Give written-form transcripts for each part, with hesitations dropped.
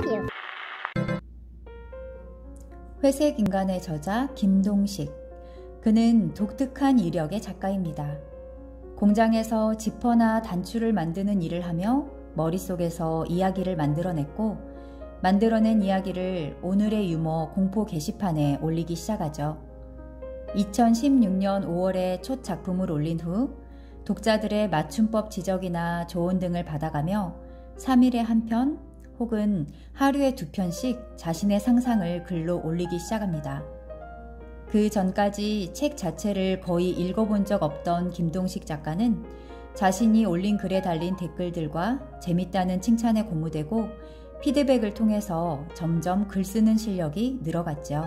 라디오. 회색 인간의 저자 김동식. 그는 독특한 이력의 작가입니다. 공장에서 지퍼나 단추를 만드는 일을 하며 머릿속에서 이야기를 만들어냈고, 만들어낸 이야기를 오늘의 유머 공포 게시판에 올리기 시작하죠. 2016년 5월에 첫 작품을 올린 후 독자들의 맞춤법 지적이나 조언 등을 받아가며 3일에 한 편 혹은 하루에 2편씩 자신의 상상을 글로 올리기 시작합니다. 그 전까지 책 자체를 거의 읽어본 적 없던 김동식 작가는 자신이 올린 글에 달린 댓글들과 재밌다는 칭찬에 고무되고 피드백을 통해서 점점 글 쓰는 실력이 늘어갔죠.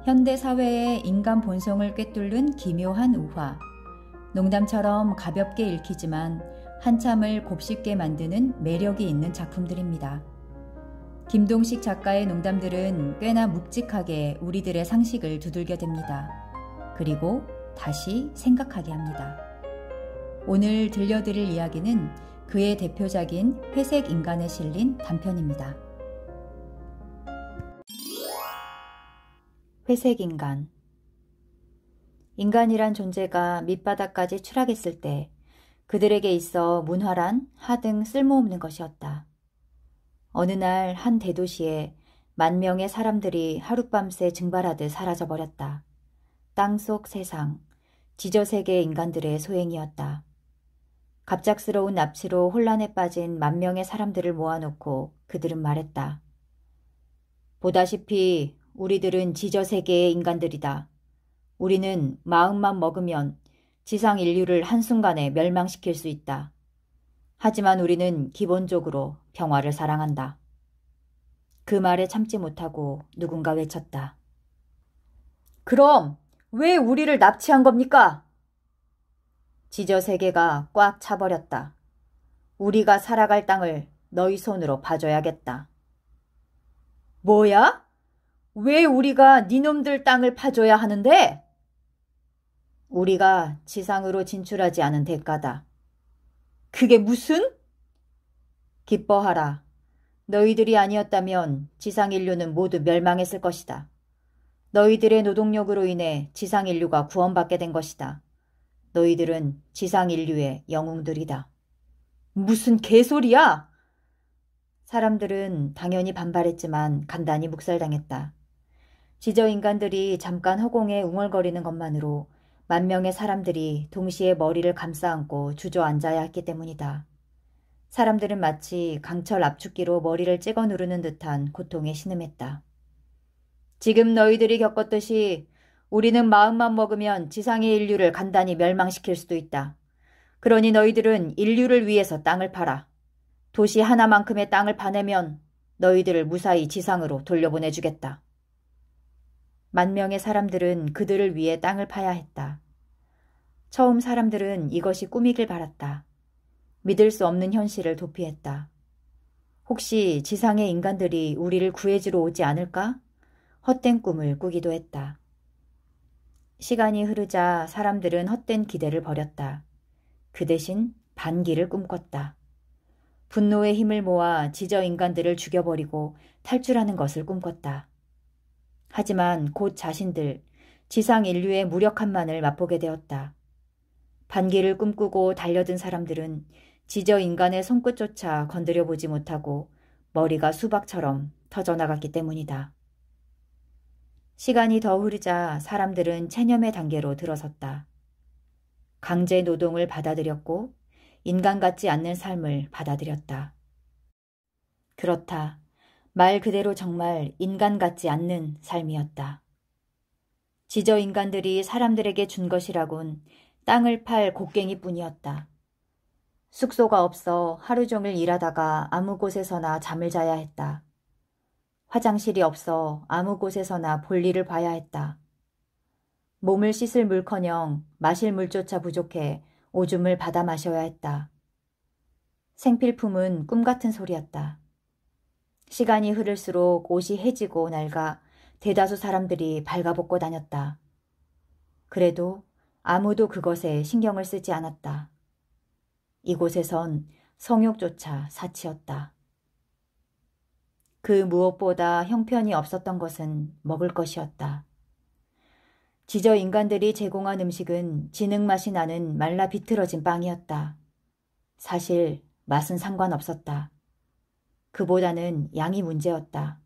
현대 사회의 인간 본성을 꿰뚫는 기묘한 우화, 농담처럼 가볍게 읽히지만 한참을 곱씹게 만드는 매력이 있는 작품들입니다. 김동식 작가의 농담들은 꽤나 묵직하게 우리들의 상식을 두들겨댑니다. 그리고 다시 생각하게 합니다. 오늘 들려드릴 이야기는 그의 대표작인 회색 인간에 실린 단편입니다. 회색 인간. 인간이란 존재가 밑바닥까지 추락했을 때 그들에게 있어 문화란 하등 쓸모없는 것이었다. 어느 날 한 대도시에 10,000명의 사람들이 하룻밤새 증발하듯 사라져버렸다. 땅속 세상, 지저세계 인간들의 소행이었다. 갑작스러운 납치로 혼란에 빠진 10,000명의 사람들을 모아놓고 그들은 말했다. 보다시피 우리들은 지저세계의 인간들이다. 우리는 마음만 먹으면 지상 인류를 한순간에 멸망시킬 수 있다. 하지만 우리는 기본적으로 평화를 사랑한다. 그 말에 참지 못하고 누군가 외쳤다. 그럼 왜 우리를 납치한 겁니까? 지저세계가 꽉 차버렸다. 우리가 살아갈 땅을 너희 손으로 파줘야겠다. 뭐야? 왜 우리가 니놈들 땅을 파줘야 하는데? 우리가 지상으로 진출하지 않은 대가다. 그게 무슨? 기뻐하라. 너희들이 아니었다면 지상 인류는 모두 멸망했을 것이다. 너희들의 노동력으로 인해 지상 인류가 구원받게 된 것이다. 너희들은 지상 인류의 영웅들이다. 무슨 개소리야? 사람들은 당연히 반발했지만 간단히 묵살당했다. 지저인간들이 잠깐 허공에 웅얼거리는 것만으로 10,000명의 사람들이 동시에 머리를 감싸안고 주저앉아야 했기 때문이다. 사람들은 마치 강철 압축기로 머리를 찍어 누르는 듯한 고통에 신음했다. 지금 너희들이 겪었듯이 우리는 마음만 먹으면 지상의 인류를 간단히 멸망시킬 수도 있다. 그러니 너희들은 인류를 위해서 땅을 팔아. 도시 하나만큼의 땅을 파내면 너희들을 무사히 지상으로 돌려보내주겠다. 10,000명의 사람들은 그들을 위해 땅을 파야 했다. 처음 사람들은 이것이 꿈이길 바랐다. 믿을 수 없는 현실을 도피했다. 혹시 지상의 인간들이 우리를 구해주러 오지 않을까? 헛된 꿈을 꾸기도 했다. 시간이 흐르자 사람들은 헛된 기대를 버렸다. 그 대신 반기를 꿈꿨다. 분노의 힘을 모아 지저인간들을 죽여버리고 탈출하는 것을 꿈꿨다. 하지만 곧 자신들, 지상 인류의 무력함만을 맛보게 되었다. 반기를 꿈꾸고 달려든 사람들은 지저인간의 손끝조차 건드려보지 못하고 머리가 수박처럼 터져나갔기 때문이다. 시간이 더 흐르자 사람들은 체념의 단계로 들어섰다. 강제 노동을 받아들였고 인간 같지 않는 삶을 받아들였다. 그렇다. 말 그대로 정말 인간 같지 않는 삶이었다. 지저인간들이 사람들에게 준 것이라곤 땅을 팔 곡괭이뿐이었다. 숙소가 없어 하루 종일 일하다가 아무 곳에서나 잠을 자야 했다. 화장실이 없어 아무 곳에서나 볼일을 봐야 했다. 몸을 씻을 물커녕 마실 물조차 부족해 오줌을 받아 마셔야 했다. 생필품은 꿈 같은 소리였다. 시간이 흐를수록 옷이 해지고 낡아 대다수 사람들이 발가벗고 다녔다. 그래도 아무도 그것에 신경을 쓰지 않았다. 이곳에선 성욕조차 사치였다. 그 무엇보다 형편이 없었던 것은 먹을 것이었다. 지저 인간들이 제공한 음식은 진흙맛이 나는 말라 비틀어진 빵이었다. 사실 맛은 상관없었다. 그보다는 양이 문제였다.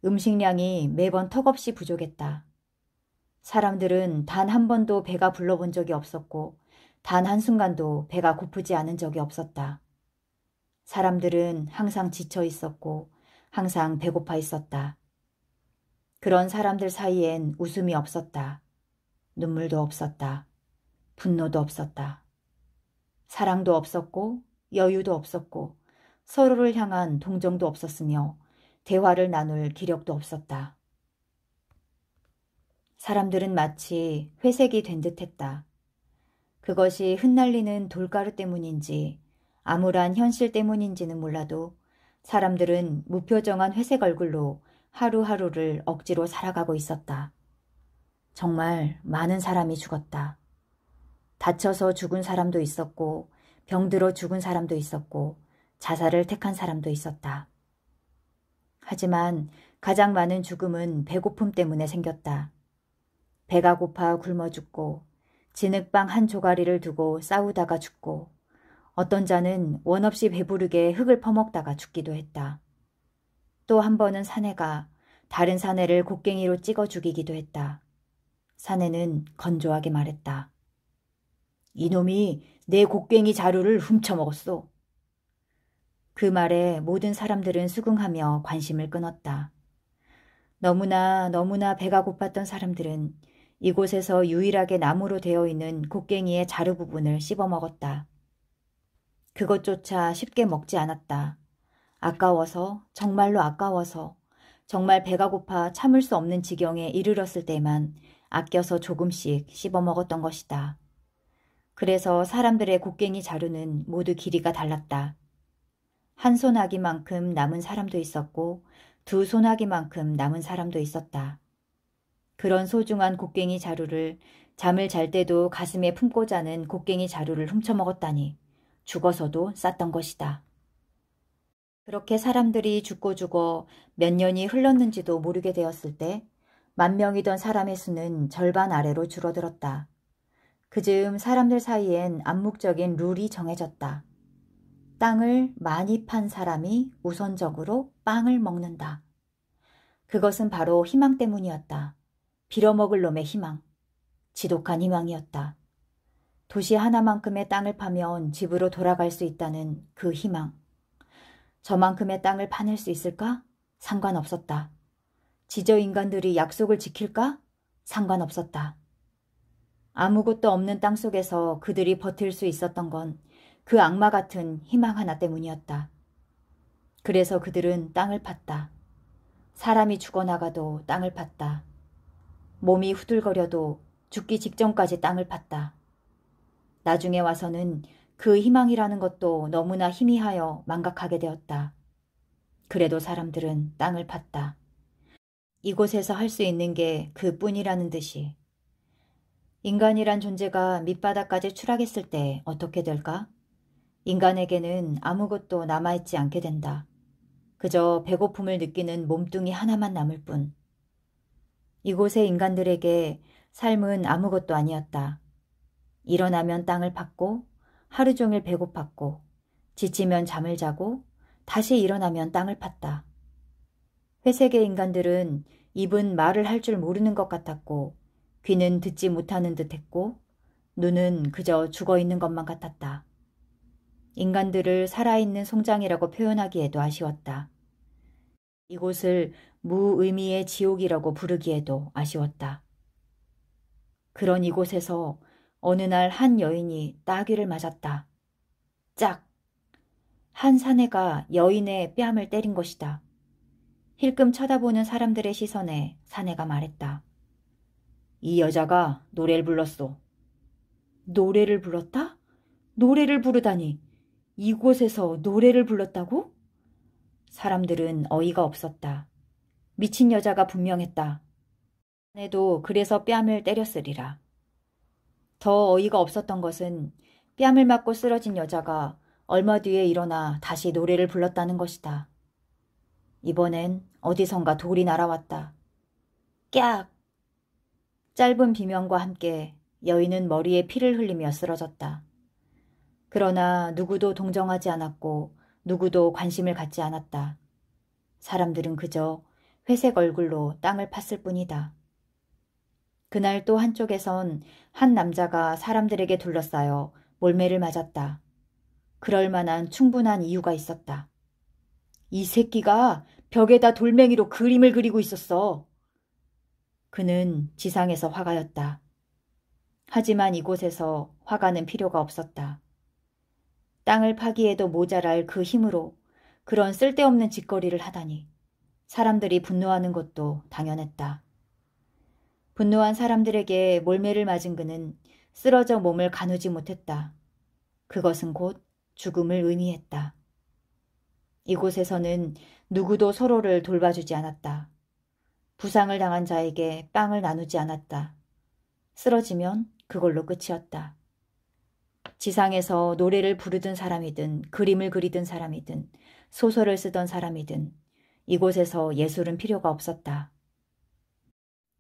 음식량이 매번 턱없이 부족했다. 사람들은 단 한 번도 배가 불러본 적이 없었고 단 한순간도 배가 고프지 않은 적이 없었다. 사람들은 항상 지쳐 있었고 항상 배고파 있었다. 그런 사람들 사이엔 웃음이 없었다. 눈물도 없었다. 분노도 없었다. 사랑도 없었고 여유도 없었고 서로를 향한 동정도 없었으며 대화를 나눌 기력도 없었다. 사람들은 마치 회색이 된 듯했다. 그것이 흩날리는 돌가루 때문인지 암울한 현실 때문인지는 몰라도 사람들은 무표정한 회색 얼굴로 하루하루를 억지로 살아가고 있었다. 정말 많은 사람이 죽었다. 다쳐서 죽은 사람도 있었고 병들어 죽은 사람도 있었고 자살을 택한 사람도 있었다. 하지만 가장 많은 죽음은 배고픔 때문에 생겼다. 배가 고파 굶어 죽고 진흙빵 한 조가리를 두고 싸우다가 죽고 어떤 자는 원 없이 배부르게 흙을 퍼먹다가 죽기도 했다. 또 한 번은 사내가 다른 사내를 곡괭이로 찍어 죽이기도 했다. 사내는 건조하게 말했다. 이놈이 내 곡괭이 자루를 훔쳐먹었소. 그 말에 모든 사람들은 수긍하며 관심을 끊었다. 너무나 배가 고팠던 사람들은 이곳에서 유일하게 나무로 되어 있는 곡괭이의 자루 부분을 씹어먹었다. 그것조차 쉽게 먹지 않았다. 아까워서, 정말로 아까워서, 정말 배가 고파 참을 수 없는 지경에 이르렀을 때만 아껴서 조금씩 씹어먹었던 것이다. 그래서 사람들의 곡괭이 자루는 모두 길이가 달랐다. 한 손아귀만큼 남은 사람도 있었고 두 손아귀만큼 남은 사람도 있었다. 그런 소중한 곡괭이 자루를 잠을 잘 때도 가슴에 품고 자는 곡괭이 자루를 훔쳐먹었다니 죽어서도 쌌던 것이다. 그렇게 사람들이 죽고 몇 년이 흘렀는지도 모르게 되었을 때 10,000명이던 사람의 수는 절반 아래로 줄어들었다. 그즈음 사람들 사이엔 암묵적인 룰이 정해졌다. 땅을 많이 판 사람이 우선적으로 빵을 먹는다. 그것은 바로 희망 때문이었다. 빌어먹을 놈의 희망. 지독한 희망이었다. 도시 하나만큼의 땅을 파면 집으로 돌아갈 수 있다는 그 희망. 저만큼의 땅을 파낼 수 있을까? 상관없었다. 지저 인간들이 약속을 지킬까? 상관없었다. 아무것도 없는 땅 속에서 그들이 버틸 수 있었던 건 그 악마 같은 희망 하나 때문이었다. 그래서 그들은 땅을 팠다. 사람이 죽어나가도 땅을 팠다. 몸이 후들거려도 죽기 직전까지 땅을 팠다. 나중에 와서는 그 희망이라는 것도 너무나 희미하여 망각하게 되었다. 그래도 사람들은 땅을 팠다. 이곳에서 할 수 있는 게 그뿐이라는 듯이. 인간이란 존재가 밑바닥까지 추락했을 때 어떻게 될까? 인간에게는 아무것도 남아있지 않게 된다. 그저 배고픔을 느끼는 몸뚱이 하나만 남을 뿐. 이곳의 인간들에게 삶은 아무것도 아니었다. 일어나면 땅을 팠고 하루 종일 배고팠고 지치면 잠을 자고 다시 일어나면 땅을 팠다. 회색의 인간들은 입은 말을 할 줄 모르는 것 같았고 귀는 듣지 못하는 듯했고 눈은 그저 죽어있는 것만 같았다. 인간들을 살아있는 송장이라고 표현하기에도 아쉬웠다. 이곳을 무의미의 지옥이라고 부르기에도 아쉬웠다. 그런 이곳에서 어느 날 한 여인이 따귀를 맞았다. 짝! 한 사내가 여인의 뺨을 때린 것이다. 힐끔 쳐다보는 사람들의 시선에 사내가 말했다. 이 여자가 노래를 불렀소. 노래를 불렀다? 노래를 부르다니. 이곳에서 노래를 불렀다고? 사람들은 어이가 없었다. 미친 여자가 분명했다. 자네도 그래서 뺨을 때렸으리라. 더 어이가 없었던 것은 뺨을 맞고 쓰러진 여자가 얼마 뒤에 일어나 다시 노래를 불렀다는 것이다. 이번엔 어디선가 돌이 날아왔다. 깍! 짧은 비명과 함께 여인은 머리에 피를 흘리며 쓰러졌다. 그러나 누구도 동정하지 않았고 누구도 관심을 갖지 않았다. 사람들은 그저 회색 얼굴로 땅을 팠을 뿐이다. 그날 또 한쪽에선 한 남자가 사람들에게 둘러싸여 몰매를 맞았다. 그럴 만한 충분한 이유가 있었다. 이 새끼가 벽에다 돌멩이로 그림을 그리고 있었어. 그는 지상에서 화가였다. 하지만 이곳에서 화가는 필요가 없었다. 땅을 파기에도 모자랄 그 힘으로 그런 쓸데없는 짓거리를 하다니 사람들이 분노하는 것도 당연했다. 분노한 사람들에게 몰매를 맞은 그는 쓰러져 몸을 가누지 못했다. 그것은 곧 죽음을 의미했다. 이곳에서는 누구도 서로를 돌봐주지 않았다. 부상을 당한 자에게 빵을 나누지 않았다. 쓰러지면 그걸로 끝이었다. 지상에서 노래를 부르던 사람이든 그림을 그리던 사람이든 소설을 쓰던 사람이든 이곳에서 예술은 필요가 없었다.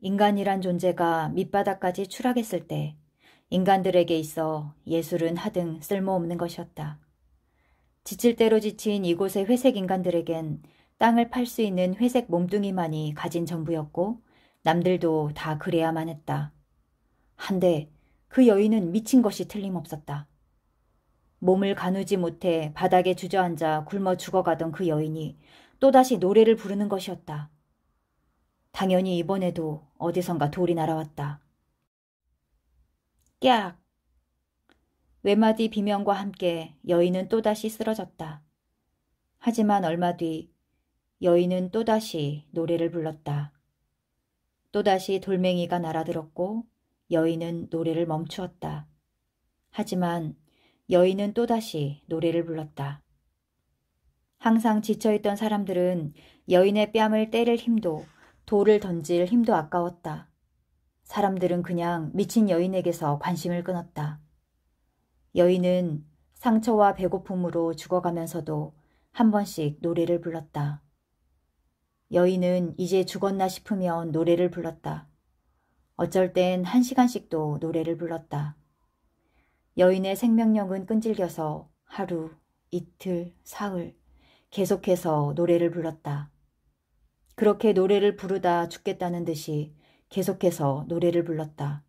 인간이란 존재가 밑바닥까지 추락했을 때 인간들에게 있어 예술은 하등 쓸모없는 것이었다. 지칠 대로 지친 이곳의 회색 인간들에겐 땅을 팔 수 있는 회색 몸뚱이만이 가진 전부였고 남들도 다 그래야만 했다. 한데 그 여인은 미친 것이 틀림없었다. 몸을 가누지 못해 바닥에 주저앉아 굶어 죽어가던 그 여인이 또다시 노래를 부르는 것이었다. 당연히 이번에도 어디선가 돌이 날아왔다. 깍! 외마디 비명과 함께 여인은 또다시 쓰러졌다. 하지만 얼마 뒤 여인은 또다시 노래를 불렀다. 또다시 돌멩이가 날아들었고 여인은 노래를 멈추었다. 하지만 여인은 또다시 노래를 불렀다. 항상 지쳐있던 사람들은 여인의 뺨을 때릴 힘도 돌을 던질 힘도 아까웠다. 사람들은 그냥 미친 여인에게서 관심을 끊었다. 여인은 상처와 배고픔으로 죽어가면서도 한 번씩 노래를 불렀다. 여인은 이제 죽었나 싶으면 노래를 불렀다. 어쩔 땐 1시간씩도 노래를 불렀다. 여인의 생명력은 끈질겨서 하루, 이틀, 사흘 계속해서 노래를 불렀다. 그렇게 노래를 부르다 죽겠다는 듯이 계속해서 노래를 불렀다.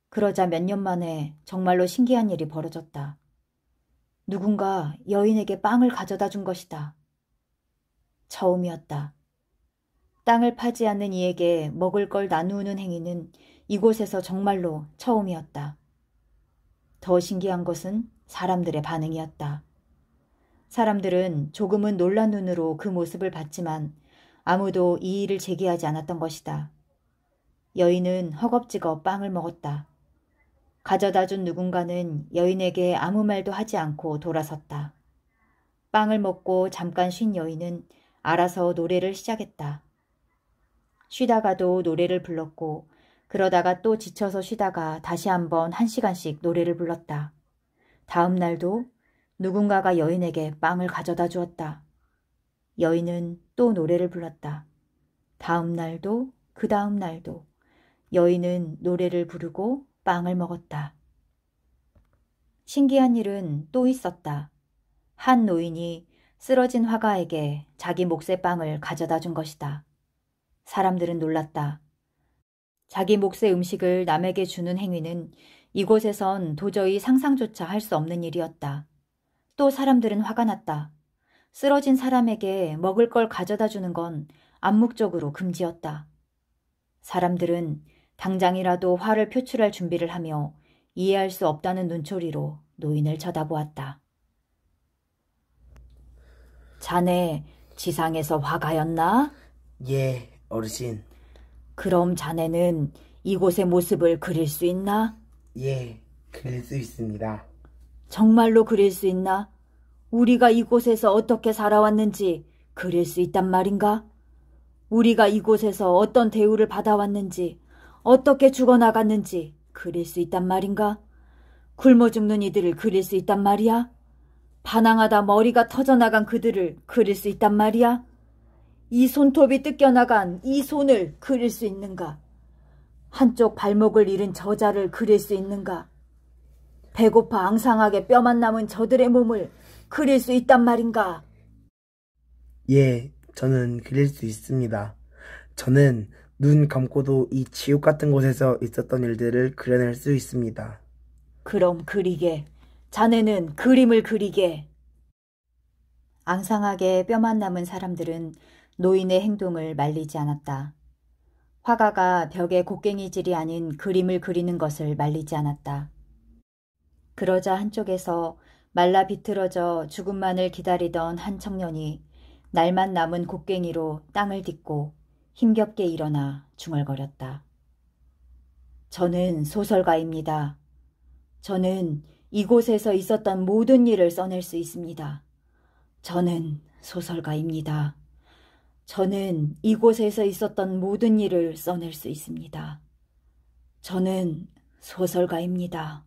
그러자 몇 년 만에 정말로 신기한 일이 벌어졌다. 누군가 여인에게 빵을 가져다 준 것이다. 처음이었다. 땅을 파지 않는 이에게 먹을 걸 나누는 행위는 이곳에서 정말로 처음이었다. 더 신기한 것은 사람들의 반응이었다. 사람들은 조금은 놀란 눈으로 그 모습을 봤지만 아무도 이의를 제기하지 않았던 것이다. 여인은 허겁지겁 빵을 먹었다. 가져다 준 누군가는 여인에게 아무 말도 하지 않고 돌아섰다. 빵을 먹고 잠깐 쉰 여인은 알아서 노래를 시작했다. 쉬다가도 노래를 불렀고 그러다가 또 지쳐서 쉬다가 다시 한번 1시간씩 노래를 불렀다. 다음 날도 누군가가 여인에게 빵을 가져다 주었다. 여인은 또 노래를 불렀다. 다음 날도 그 다음 날도 여인은 노래를 부르고 빵을 먹었다. 신기한 일은 또 있었다. 한 노인이 쓰러진 화가에게 자기 몫의 빵을 가져다 준 것이다. 사람들은 놀랐다. 자기 몫의 음식을 남에게 주는 행위는 이곳에선 도저히 상상조차 할 수 없는 일이었다. 또 사람들은 화가 났다. 쓰러진 사람에게 먹을 걸 가져다 주는 건 암묵적으로 금지였다. 사람들은 당장이라도 화를 표출할 준비를 하며 이해할 수 없다는 눈초리로 노인을 쳐다보았다. 자네 지상에서 화가였나? 예, 어르신. 그럼 자네는 이곳의 모습을 그릴 수 있나? 예, 그릴 수 있습니다. 정말로 그릴 수 있나? 우리가 이곳에서 어떻게 살아왔는지 그릴 수 있단 말인가? 우리가 이곳에서 어떤 대우를 받아왔는지, 어떻게 죽어나갔는지 그릴 수 있단 말인가? 굶어 죽는 이들을 그릴 수 있단 말이야? 반항하다 머리가 터져나간 그들을 그릴 수 있단 말이야? 이 손톱이 뜯겨나간 이 손을 그릴 수 있는가? 한쪽 발목을 잃은 저자를 그릴 수 있는가? 배고파 앙상하게 뼈만 남은 저들의 몸을 그릴 수 있단 말인가? 예, 저는 그릴 수 있습니다. 저는 눈 감고도 이 지옥 같은 곳에서 있었던 일들을 그려낼 수 있습니다. 그럼 그리게. 자네는 그림을 그리게. 앙상하게 뼈만 남은 사람들은 노인의 행동을 말리지 않았다. 화가가 벽에 곡괭이질이 아닌 그림을 그리는 것을 말리지 않았다. 그러자 한쪽에서 말라 비틀어져 죽음만을 기다리던 한 청년이 날만 남은 곡괭이로 땅을 딛고 힘겹게 일어나 중얼거렸다. 저는 소설가입니다. 저는 이곳에서 있었던 모든 일을 써낼 수 있습니다. 저는 소설가입니다. 저는 이곳에서 있었던 모든 일을 써낼 수 있습니다. 저는 소설가입니다.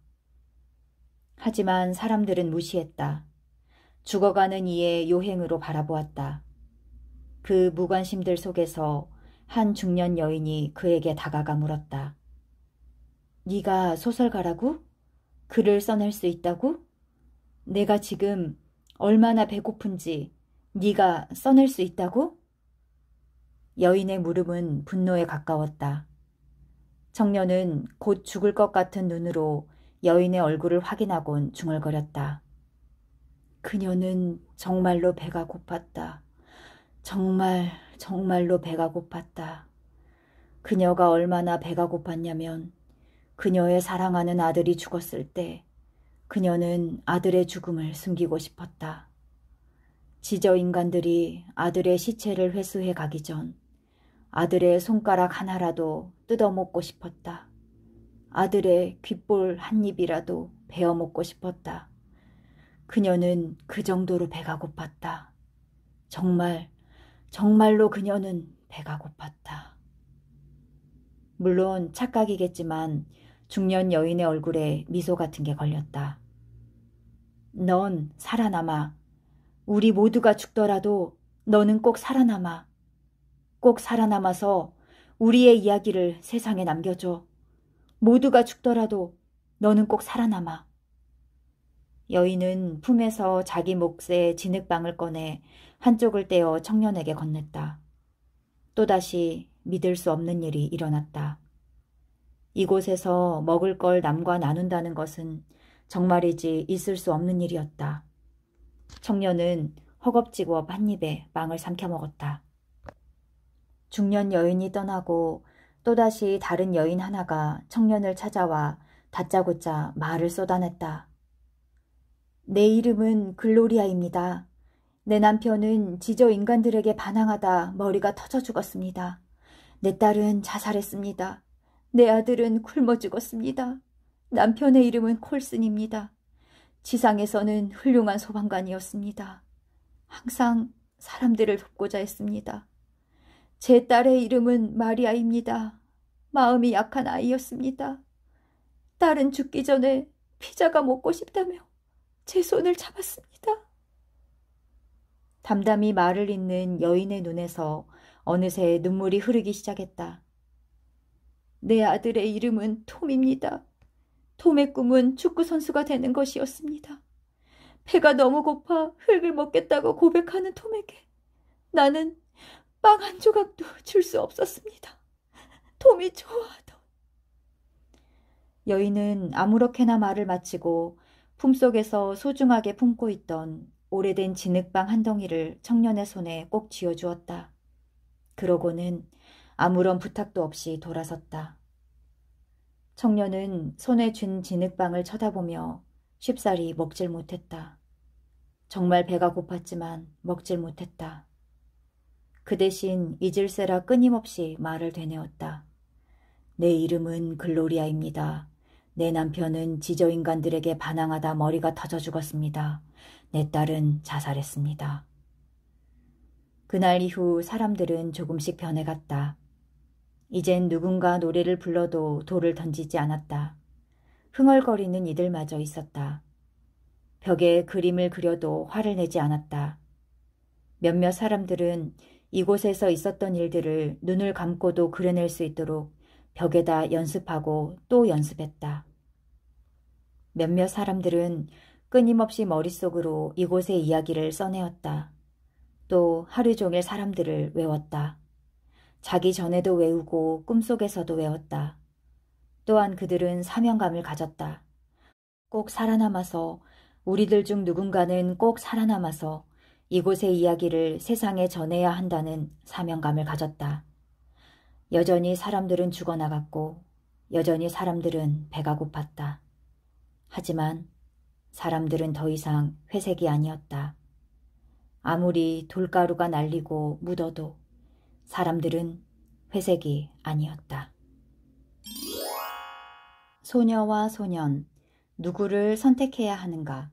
하지만 사람들은 무시했다. 죽어가는 이의 요행으로 바라보았다. 그 무관심들 속에서 한 중년 여인이 그에게 다가가 물었다. 네가 소설가라고? 글을 써낼 수 있다고? 내가 지금 얼마나 배고픈지 네가 써낼 수 있다고? 여인의 물음은 분노에 가까웠다. 청년은 곧 죽을 것 같은 눈으로 여인의 얼굴을 확인하곤 중얼거렸다. 그녀는 정말로 배가 고팠다. 정말로 배가 고팠다. 그녀가 얼마나 배가 고팠냐면 그녀의 사랑하는 아들이 죽었을 때 그녀는 아들의 죽음을 숨기고 싶었다. 지저인간들이 아들의 시체를 회수해 가기 전 아들의 손가락 하나라도 뜯어먹고 싶었다. 아들의 귓볼 한 입이라도 베어먹고 싶었다. 그녀는 그 정도로 배가 고팠다. 정말로 그녀는 배가 고팠다. 물론 착각이겠지만 중년 여인의 얼굴에 미소 같은 게 걸렸다. 넌 살아남아. 우리 모두가 죽더라도 너는 꼭 살아남아. 꼭 살아남아서 우리의 이야기를 세상에 남겨줘. 모두가 죽더라도 너는 꼭 살아남아. 여인은 품에서 자기 몫의 진흙방을 꺼내 한쪽을 떼어 청년에게 건넸다. 또다시 믿을 수 없는 일이 일어났다. 이곳에서 먹을 걸 남과 나눈다는 것은 정말이지 있을 수 없는 일이었다. 청년은 허겁지겁 한 입에 빵을 삼켜 먹었다. 중년 여인이 떠나고 또다시 다른 여인 하나가 청년을 찾아와 다짜고짜 말을 쏟아냈다. 내 이름은 글로리아입니다. 내 남편은 지저 인간들에게 반항하다 머리가 터져 죽었습니다. 내 딸은 자살했습니다. 내 아들은 굶어 죽었습니다. 남편의 이름은 콜슨입니다. 지상에서는 훌륭한 소방관이었습니다. 항상 사람들을 돕고자 했습니다. 제 딸의 이름은 마리아입니다. 마음이 약한 아이였습니다. 딸은 죽기 전에 피자가 먹고 싶다며 제 손을 잡았습니다. 담담히 말을 잇는 여인의 눈에서 어느새 눈물이 흐르기 시작했다. 내 아들의 이름은 톰입니다. 톰의 꿈은 축구선수가 되는 것이었습니다. 배가 너무 고파 흙을 먹겠다고 고백하는 톰에게 나는 빵 한 조각도 줄 수 없었습니다. 톰이 좋아하던. 여인은 아무렇게나 말을 마치고 품속에서 소중하게 품고 있던 오래된 진흙방 한 덩이를 청년의 손에 꼭 쥐어주었다. 그러고는 아무런 부탁도 없이 돌아섰다. 청년은 손에 쥔 진흙방을 쳐다보며 쉽사리 먹질 못했다. 정말 배가 고팠지만 먹질 못했다. 그 대신 잊을세라 끊임없이 말을 되뇌었다. 내 이름은 글로리아입니다. 내 남편은 지저인간들에게 반항하다 머리가 터져 죽었습니다. 내 딸은 자살했습니다. 그날 이후 사람들은 조금씩 변해갔다. 이젠 누군가 노래를 불러도 돌을 던지지 않았다. 흥얼거리는 이들마저 있었다. 벽에 그림을 그려도 화를 내지 않았다. 몇몇 사람들은 이곳에서 있었던 일들을 눈을 감고도 그려낼 수 있도록 벽에다 연습하고 또 연습했다. 몇몇 사람들은 끊임없이 머릿속으로 이곳의 이야기를 써내었다. 또 하루 종일 사람들을 외웠다. 자기 전에도 외우고 꿈속에서도 외웠다. 또한 그들은 사명감을 가졌다. 꼭 살아남아서, 우리들 중 누군가는 꼭 살아남아서 이곳의 이야기를 세상에 전해야 한다는 사명감을 가졌다. 여전히 사람들은 죽어나갔고 여전히 사람들은 배가 고팠다. 하지만 사람들은 더 이상 회색이 아니었다. 아무리 돌가루가 날리고 묻어도 사람들은 회색이 아니었다. 소녀와 소년, 누구를 선택해야 하는가?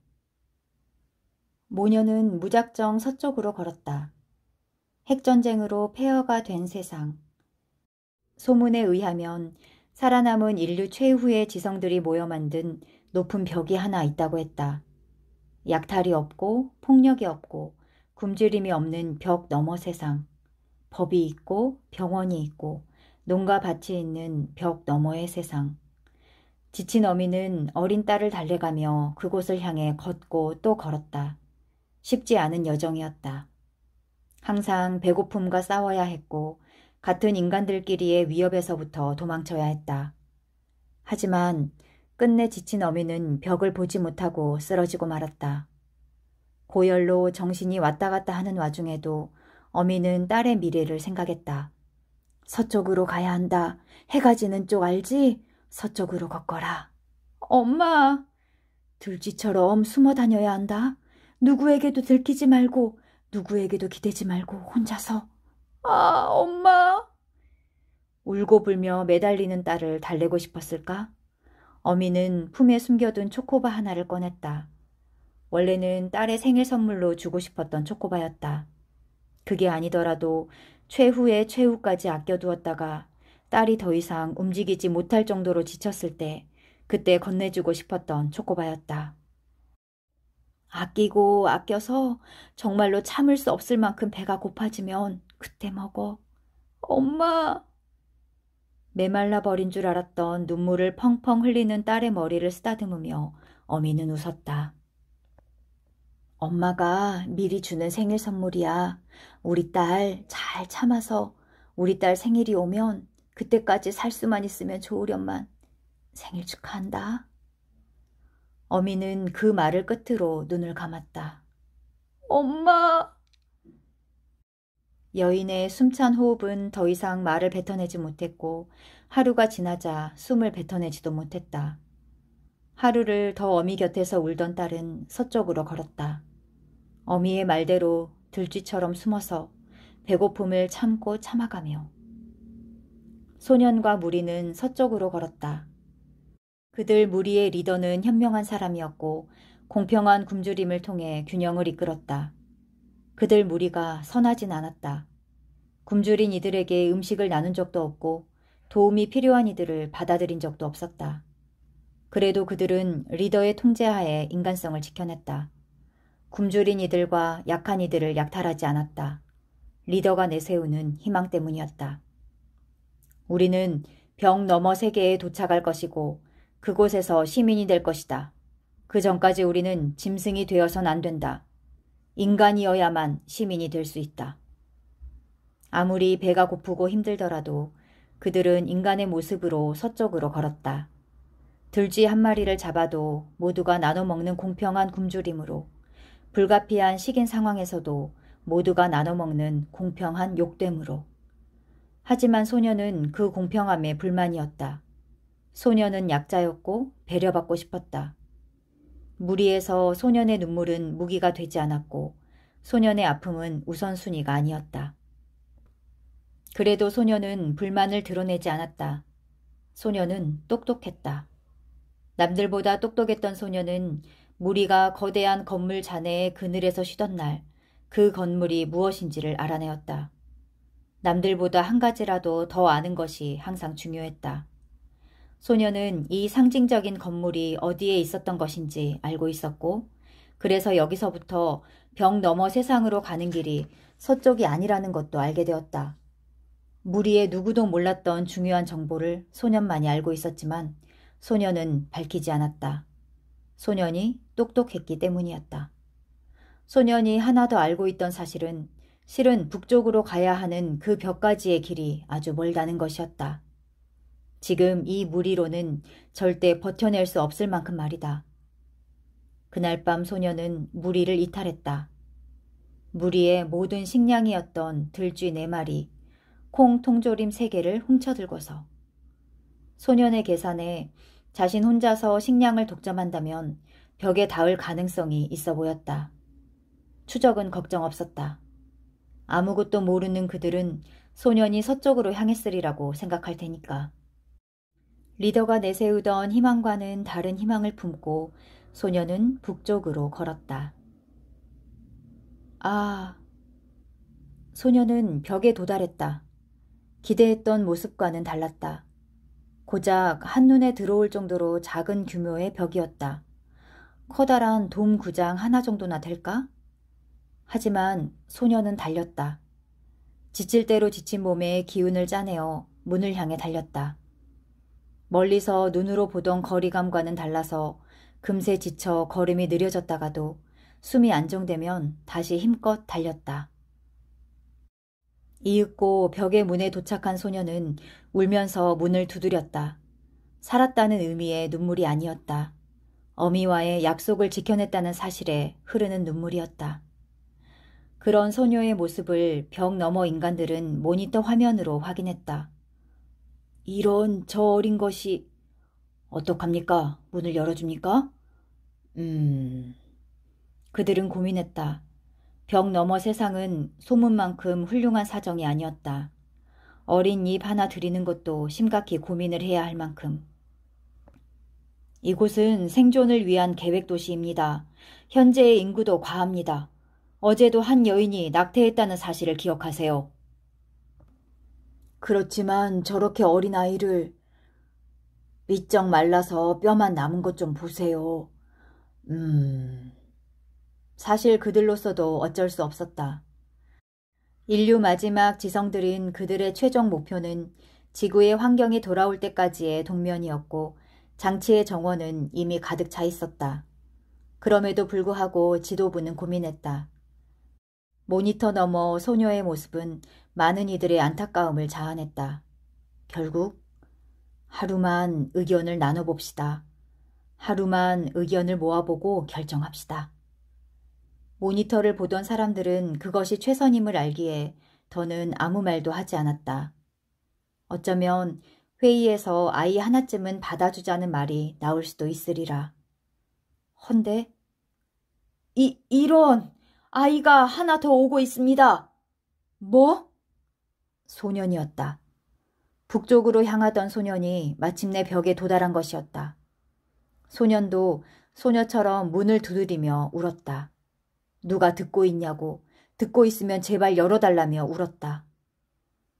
모녀는 무작정 서쪽으로 걸었다. 핵전쟁으로 폐허가 된 세상. 소문에 의하면 살아남은 인류 최후의 지성들이 모여 만든 높은 벽이 하나 있다고 했다. 약탈이 없고 폭력이 없고 굶주림이 없는 벽 너머 세상. 법이 있고 병원이 있고 농가 밭이 있는 벽 너머의 세상. 지친 어미는 어린 딸을 달래가며 그곳을 향해 걷고 또 걸었다. 쉽지 않은 여정이었다. 항상 배고픔과 싸워야 했고 같은 인간들끼리의 위협에서부터 도망쳐야 했다. 하지만 끝내 지친 어미는 벽을 보지 못하고 쓰러지고 말았다. 고열로 정신이 왔다 갔다 하는 와중에도 어미는 딸의 미래를 생각했다. 서쪽으로 가야 한다. 해가 지는 쪽 알지? 서쪽으로 걷거라. 엄마! 들쥐처럼 숨어 다녀야 한다. 누구에게도 들키지 말고 누구에게도 기대지 말고 혼자서. 아, 엄마! 울고 불며 매달리는 딸을 달래고 싶었을까? 어미는 품에 숨겨둔 초코바 하나를 꺼냈다. 원래는 딸의 생일 선물로 주고 싶었던 초코바였다. 그게 아니더라도 최후의 최후까지 아껴두었다가 딸이 더 이상 움직이지 못할 정도로 지쳤을 때 그때 건네주고 싶었던 초코바였다. 아끼고 아껴서 정말로 참을 수 없을 만큼 배가 고파지면 그때 먹어. 엄마! 메말라 버린 줄 알았던 눈물을 펑펑 흘리는 딸의 머리를 쓰다듬으며 어미는 웃었다. 엄마가 미리 주는 생일 선물이야. 우리 딸 잘 참아서 우리 딸 생일이 오면 그때까지 살 수만 있으면 좋으련만. 생일 축하한다. 어미는 그 말을 끝으로 눈을 감았다. 엄마! 여인의 숨찬 호흡은 더 이상 말을 뱉어내지 못했고 하루가 지나자 숨을 뱉어내지도 못했다. 하루를 더 어미 곁에서 울던 딸은 서쪽으로 걸었다. 어미의 말대로 들쥐처럼 숨어서 배고픔을 참고 참아가며. 소년과 무리는 서쪽으로 걸었다. 그들 무리의 리더는 현명한 사람이었고 공평한 굶주림을 통해 균형을 이끌었다. 그들 무리가 선하진 않았다. 굶주린 이들에게 음식을 나눈 적도 없고 도움이 필요한 이들을 받아들인 적도 없었다. 그래도 그들은 리더의 통제하에 인간성을 지켜냈다. 굶주린 이들과 약한 이들을 약탈하지 않았다. 리더가 내세우는 희망 때문이었다. 우리는 벽 너머 세계에 도착할 것이고 그곳에서 시민이 될 것이다. 그 전까지 우리는 짐승이 되어선 안 된다. 인간이어야만 시민이 될 수 있다. 아무리 배가 고프고 힘들더라도 그들은 인간의 모습으로 서쪽으로 걸었다. 들쥐 한 마리를 잡아도 모두가 나눠 먹는 공평한 굶주림으로, 불가피한 식인 상황에서도 모두가 나눠 먹는 공평한 욕됨으로. 하지만 소녀는 그 공평함에 불만이었다. 소녀는 약자였고 배려받고 싶었다. 무리에서 소년의 눈물은 무기가 되지 않았고 소년의 아픔은 우선순위가 아니었다. 그래도 소년은 불만을 드러내지 않았다. 소년은 똑똑했다. 남들보다 똑똑했던 소년은 무리가 거대한 건물 잔해의 그늘에서 쉬던 날 그 건물이 무엇인지를 알아내었다. 남들보다 한 가지라도 더 아는 것이 항상 중요했다. 소녀는 이 상징적인 건물이 어디에 있었던 것인지 알고 있었고 그래서 여기서부터 벽 너머 세상으로 가는 길이 서쪽이 아니라는 것도 알게 되었다. 무리에 누구도 몰랐던 중요한 정보를 소년만이 알고 있었지만 소년은 밝히지 않았다. 소년이 똑똑했기 때문이었다. 소년이 하나 더 알고 있던 사실은 실은 북쪽으로 가야 하는 그 벽까지의 길이 아주 멀다는 것이었다. 지금 이 무리로는 절대 버텨낼 수 없을 만큼 말이다. 그날 밤 소년은 무리를 이탈했다. 무리의 모든 식량이었던 들쥐 4마리, 콩 통조림 3개를 훔쳐들고서. 소년의 계산에 자신 혼자서 식량을 독점한다면 벽에 닿을 가능성이 있어 보였다. 추적은 걱정 없었다. 아무것도 모르는 그들은 소년이 서쪽으로 향했으리라고 생각할 테니까. 리더가 내세우던 희망과는 다른 희망을 품고 소년은 북쪽으로 걸었다. 아, 소년은 벽에 도달했다. 기대했던 모습과는 달랐다. 고작 한눈에 들어올 정도로 작은 규모의 벽이었다. 커다란 돔 구장 하나 정도나 될까? 하지만 소년은 달렸다. 지칠 대로 지친 몸에 기운을 짜내어 문을 향해 달렸다. 멀리서 눈으로 보던 거리감과는 달라서 금세 지쳐 걸음이 느려졌다가도 숨이 안정되면 다시 힘껏 달렸다. 이윽고 벽의 문에 도착한 소년은 울면서 문을 두드렸다. 살았다는 의미의 눈물이 아니었다. 어미와의 약속을 지켜냈다는 사실에 흐르는 눈물이었다. 그런 소녀의 모습을 벽 너머 인간들은 모니터 화면으로 확인했다. 이런 저 어린 것이 어떡합니까? 문을 열어줍니까? 그들은 고민했다. 벽 너머 세상은 소문만큼 훌륭한 사정이 아니었다. 어린 입 하나 들이는 것도 심각히 고민을 해야 할 만큼. 이곳은 생존을 위한 계획도시입니다. 현재의 인구도 과합니다. 어제도 한 여인이 낙태했다는 사실을 기억하세요. 그렇지만 저렇게 어린 아이를 미쩍 말라서 뼈만 남은 것 좀 보세요. 사실 그들로서도 어쩔 수 없었다. 인류 마지막 지성들인 그들의 최종 목표는 지구의 환경이 돌아올 때까지의 동면이었고 장치의 정원은 이미 가득 차 있었다. 그럼에도 불구하고 지도부는 고민했다. 모니터 너머 소녀의 모습은 많은 이들의 안타까움을 자아냈다. 결국 하루만 의견을 나눠봅시다. 하루만 의견을 모아보고 결정합시다. 모니터를 보던 사람들은 그것이 최선임을 알기에 더는 아무 말도 하지 않았다. 어쩌면 회의에서 아이 하나쯤은 받아주자는 말이 나올 수도 있으리라. 헌데 이런 아이가 하나 더 오고 있습니다. 뭐? 소년이었다. 북쪽으로 향하던 소년이 마침내 벽에 도달한 것이었다. 소년도 소녀처럼 문을 두드리며 울었다. 누가 듣고 있냐고, 듣고 있으면 제발 열어달라며 울었다.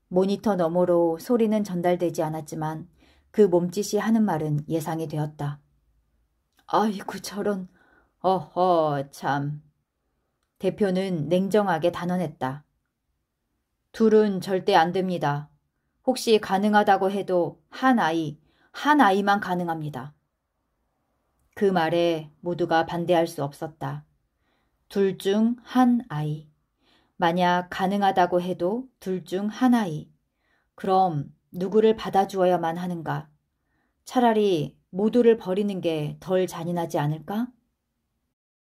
모니터 너머로 소리는 전달되지 않았지만 그 몸짓이 하는 말은 예상이 되었다. 아이고 저런, 어허 참. 대표는 냉정하게 단언했다. 둘은 절대 안 됩니다. 혹시 가능하다고 해도 한 아이만 가능합니다. 그 말에 모두가 반대할 수 없었다. 둘 중 한 아이. 만약 가능하다고 해도 둘 중 한 아이. 그럼 누구를 받아주어야만 하는가? 차라리 모두를 버리는 게 덜 잔인하지 않을까?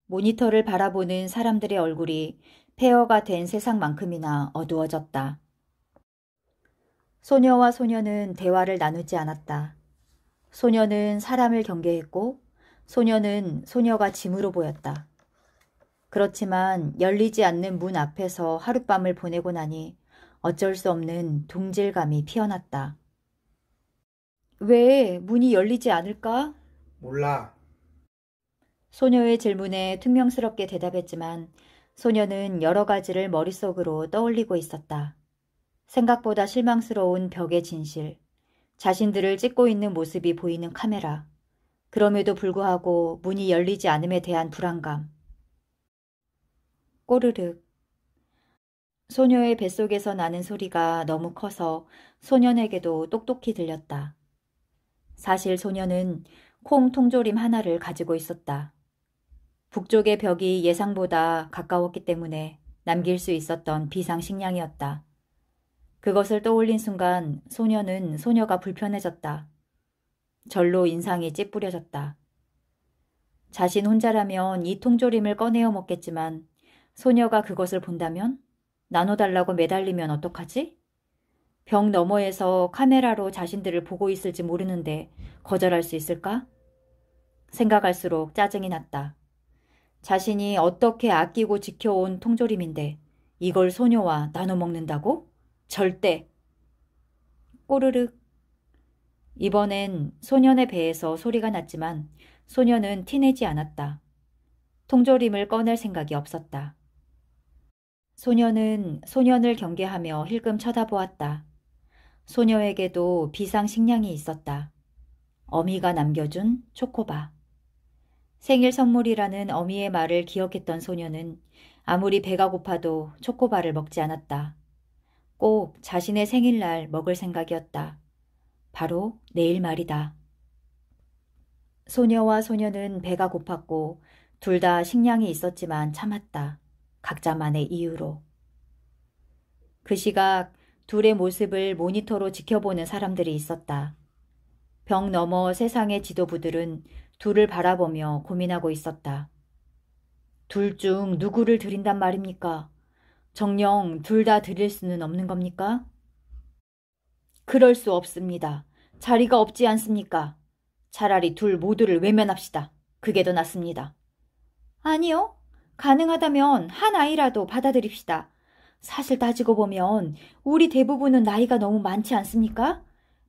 모니터를 바라보는 사람들의 얼굴이 폐허가 된 세상만큼이나 어두워졌다. 소녀와 소녀는 대화를 나누지 않았다. 소녀는 사람을 경계했고 소녀는 소녀가 짐으로 보였다. 그렇지만 열리지 않는 문 앞에서 하룻밤을 보내고 나니 어쩔 수 없는 동질감이 피어났다. 왜 문이 열리지 않을까? 몰라. 소녀의 질문에 퉁명스럽게 대답했지만 소녀는 여러 가지를 머릿속으로 떠올리고 있었다. 생각보다 실망스러운 벽의 진실, 자신들을 찍고 있는 모습이 보이는 카메라, 그럼에도 불구하고 문이 열리지 않음에 대한 불안감. 꼬르륵. 소녀의 뱃속에서 나는 소리가 너무 커서 소년에게도 똑똑히 들렸다. 사실 소녀는 콩 통조림 하나를 가지고 있었다. 북쪽의 벽이 예상보다 가까웠기 때문에 남길 수 있었던 비상식량이었다. 그것을 떠올린 순간 소녀는 소녀가 불편해졌다. 절로 인상이 찌푸려졌다. 자신 혼자라면 이 통조림을 꺼내어 먹겠지만 소녀가 그것을 본다면? 나눠달라고 매달리면 어떡하지? 벽 너머에서 카메라로 자신들을 보고 있을지 모르는데 거절할 수 있을까? 생각할수록 짜증이 났다. 자신이 어떻게 아끼고 지켜온 통조림인데 이걸 소녀와 나눠 먹는다고? 절대! 꼬르륵. 이번엔 소년의 배에서 소리가 났지만 소녀는 티내지 않았다. 통조림을 꺼낼 생각이 없었다. 소녀는 소년을 경계하며 힐끔 쳐다보았다. 소녀에게도 비상식량이 있었다. 어미가 남겨준 초코바. 생일 선물이라는 어미의 말을 기억했던 소녀는 아무리 배가 고파도 초코바를 먹지 않았다. 꼭 자신의 생일날 먹을 생각이었다. 바로 내일 말이다. 소녀와 소녀는 배가 고팠고 둘 다 식량이 있었지만 참았다. 각자만의 이유로. 그 시각 둘의 모습을 모니터로 지켜보는 사람들이 있었다. 벽 너머 세상의 지도부들은 둘을 바라보며 고민하고 있었다. 둘 중 누구를 드린단 말입니까? 정녕 둘 다 드릴 수는 없는 겁니까? 그럴 수 없습니다. 자리가 없지 않습니까? 차라리 둘 모두를 외면합시다. 그게 더 낫습니다. 아니요. 가능하다면 한 아이라도 받아들입시다. 사실 따지고 보면 우리 대부분은 나이가 너무 많지 않습니까?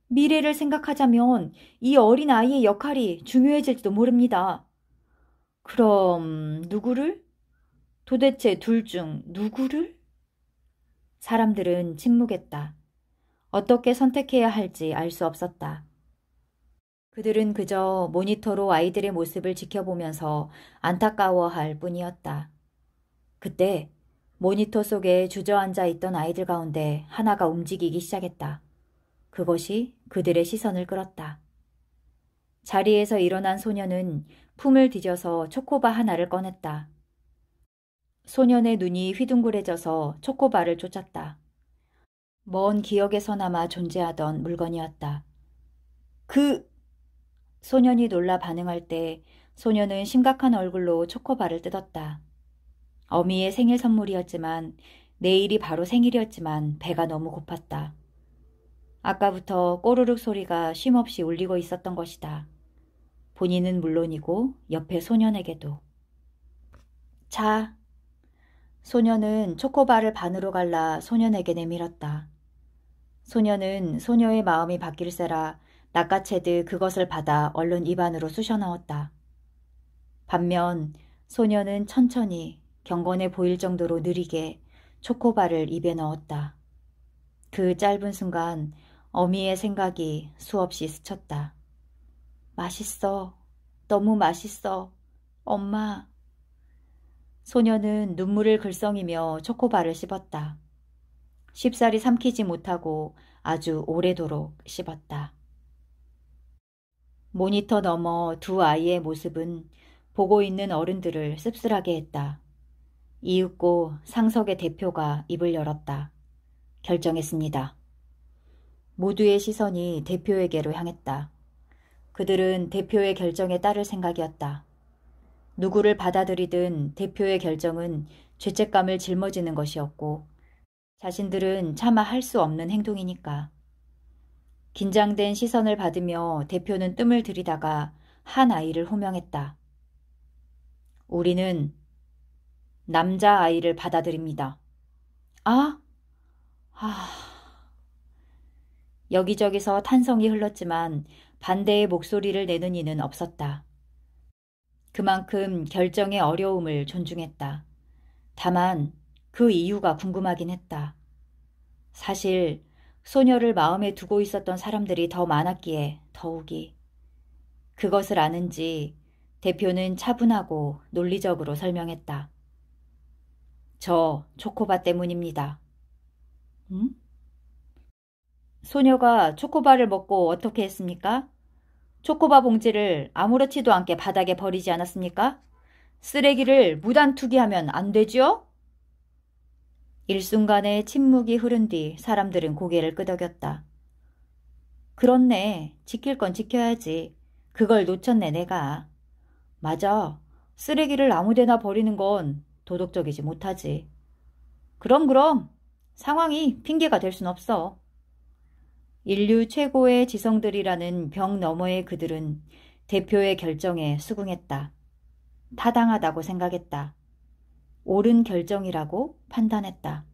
미래를 생각하자면 이 어린 아이의 역할이 중요해질지도 모릅니다. 그럼 누구를? 도대체 둘 중 누구를? 사람들은 침묵했다. 어떻게 선택해야 할지 알 수 없었다. 그들은 그저 모니터로 아이들의 모습을 지켜보면서 안타까워할 뿐이었다. 그때 모니터 속에 주저앉아 있던 아이들 가운데 하나가 움직이기 시작했다. 그것이 그들의 시선을 끌었다. 자리에서 일어난 소녀는 품을 뒤져서 초코바 하나를 꺼냈다. 소년의 눈이 휘둥그레져서 초코바를 쫓았다. 먼 기억에서나마 존재하던 물건이었다. 소년이 놀라 반응할 때 소년은 심각한 얼굴로 초코바를 뜯었다. 어미의 생일 선물이었지만 내일이 바로 생일이었지만 배가 너무 고팠다. 아까부터 꼬르륵 소리가 쉼없이 울리고 있었던 것이다. 본인은 물론이고 옆에 소년에게도. 자. 소년은 초코바를 반으로 갈라 소년에게 내밀었다. 소년은 소녀의 마음이 바뀔세라 낚아채듯 그것을 받아 얼른 입안으로 쑤셔 넣었다. 반면 소녀는 천천히 경건해 보일 정도로 느리게 초코바를 입에 넣었다. 그 짧은 순간 어미의 생각이 수없이 스쳤다. 맛있어. 너무 맛있어. 엄마. 소녀는 눈물을 글썽이며 초코바를 씹었다. 쉽사리 삼키지 못하고 아주 오래도록 씹었다. 모니터 너머 두 아이의 모습은 보고 있는 어른들을 씁쓸하게 했다. 이윽고 상석의 대표가 입을 열었다. 결정했습니다. 모두의 시선이 대표에게로 향했다. 그들은 대표의 결정에 따를 생각이었다. 누구를 받아들이든 대표의 결정은 죄책감을 짊어지는 것이었고 자신들은 차마 할 수 없는 행동이니까. 긴장된 시선을 받으며 대표는 뜸을 들이다가 한 아이를 호명했다. 우리는 남자아이를 받아들입니다. 아? 여기저기서 탄성이 흘렀지만 반대의 목소리를 내는 이는 없었다. 그만큼 결정의 어려움을 존중했다. 다만 그 이유가 궁금하긴 했다. 사실 소녀를 마음에 두고 있었던 사람들이 더 많았기에 더욱이. 그것을 아는지 대표는 차분하고 논리적으로 설명했다. 저 초코바 때문입니다. 응? 소녀가 초코바를 먹고 어떻게 했습니까? 초코바 봉지를 아무렇지도 않게 바닥에 버리지 않았습니까? 쓰레기를 무단 투기하면 안 되죠? 일순간에 침묵이 흐른 뒤 사람들은 고개를 끄덕였다. 그렇네. 지킬 건 지켜야지. 그걸 놓쳤네, 내가. 맞아. 쓰레기를 아무데나 버리는 건 도덕적이지 못하지. 그럼. 상황이 핑계가 될 순 없어. 인류 최고의 지성들이라는 벽 너머의 그들은 대표의 결정에 수긍했다. 타당하다고 생각했다. 옳은 결정이라고 판단했다.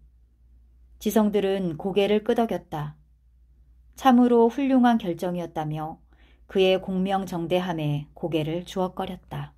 지성들은 고개를 끄덕였다. 참으로 훌륭한 결정이었다며 그의 공명정대함에 고개를 주걱거렸다.